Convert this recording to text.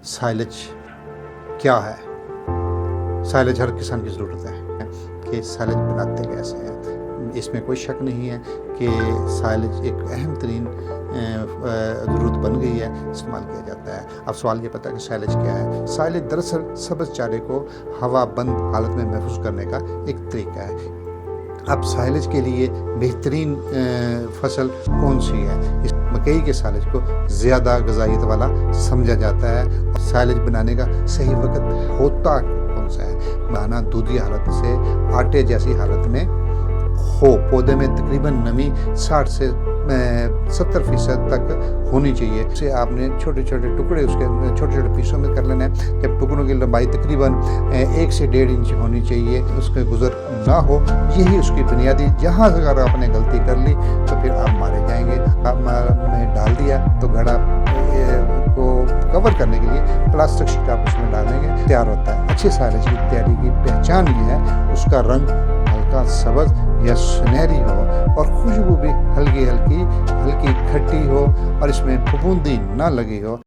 Silage کیا ہے؟ Silage ہر کسان کی ضرورت ہے کہ سائلج بناتے کیسے ہیں. اس میں کوئی شک نہیں ہے کہ سائلج ایک اہم ترین ضرورت بن گئی ہے، استعمال کیا جاتا ہے. اب سوال یہ پتہ ہے کہ سائلج کیا ہے. سائلج دراصل سبز چارے کو ہوا بند حالت میں محفوظ کرنے کا ایک طریقہ ہے. اب سائلج کے لیے بہترین فصل کون سی ہے؟ اس مکئی کے سائلج کو زیادہ غذائیت والا سمجھا جاتا ہے. اور سائلج بنانے کا صحیح وقت ہوتا کون سا ہے؟ دانہ دودھی حالت سے آٹے جیسی حالت میں ہو. پودے میں تقریباً نمی 60 سے 70% تک ہونی چاہیے. اسے آپ نے چھوٹے چھوٹے ٹکڑے اس کے چھوٹے چھوٹے پیسوں میں کر لینا ہے. جب ٹکڑوں کی لمبائی تقریباً 1 سے 1.5 انچ ہونی چاہیے، اس کے گزر نہ ہو. یہی اس کی بنیادی. جہاں سے اگر آپ نے غلطی کر لی تو پھر آپ مارے جائیں گے. آپ نے ڈال دیا تو گھڑا کو کور کرنے کے لیے پلاسٹک شیٹ آپ اس میں ڈالیں گے، تیار ہوتا ہے. اچھے سائلج کی تیاری کی پہچان یہ ہے اس کا رنگ ہلکا سبز یا سنہری ہو اور خوشبو بھی ہلکی کھٹی ہو اور اس میں پھپھوندی نہ لگی ہو.